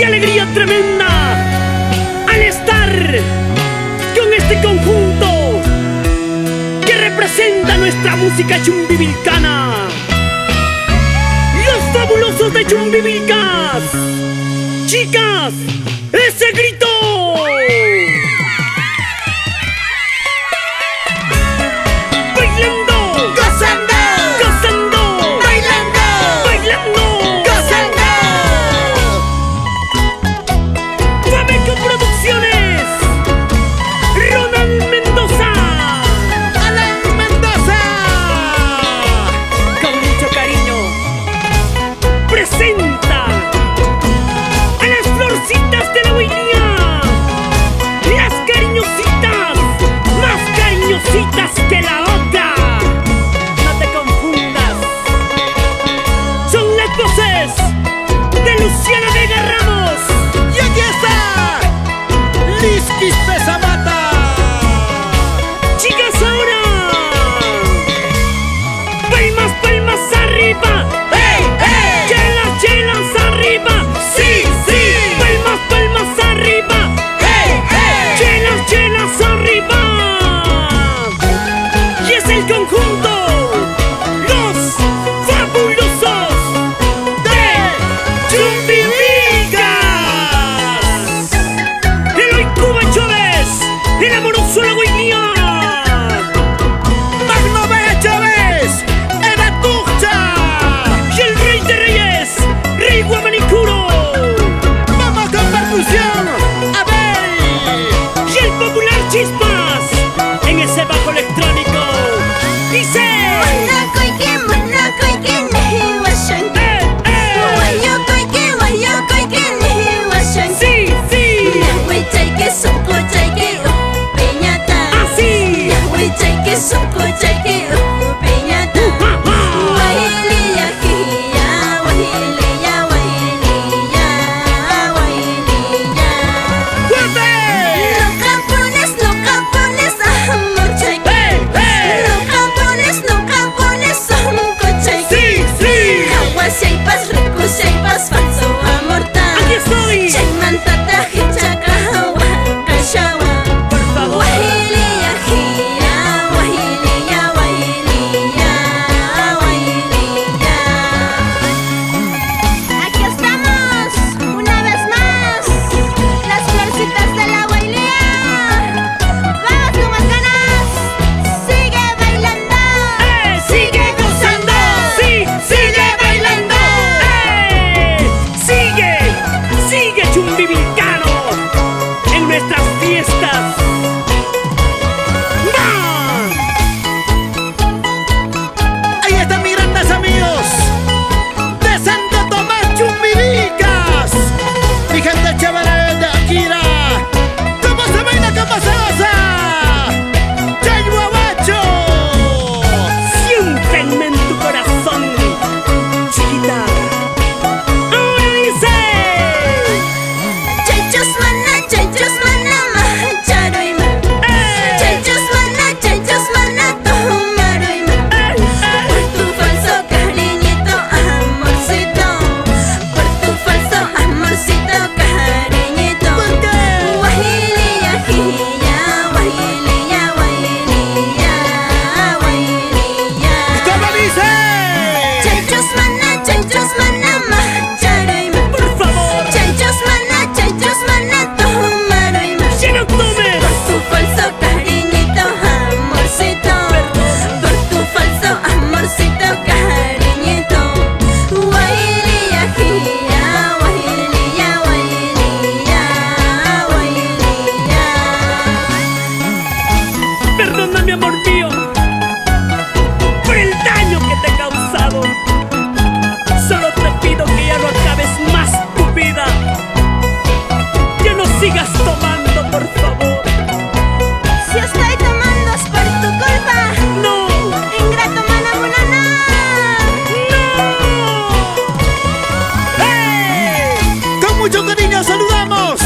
¡Qué alegría tremenda al estar con este conjunto que representa nuestra música chumbivilcana! ¡Los fabulosos de Chumbivilcas! ¡Chicas, ese grito! Que la otra, no te confundas. Son las voces de Luciana Vega Ramos. Y aquí está Liskis Pesamata. Chicas, ahora palmas, palmas arriba. ¡Hey, hey! Chelas, chelas arriba. ¡Sí, sí! Palmas, palmas arriba. ¡Hey, hey! Chelas, chelas arriba. El conjunto, los fabulosos de Chumbivilcas. Eloy Cuba Chávez, el amoroso La Guainía. Magno Vega Chávez, en Atucha. Y el rey de reyes, Rey Guamanicuro. Vamos con percusión, a ver. Y el popular Chispas, en ese bajo electrónico. Dice mucho cariño saludamos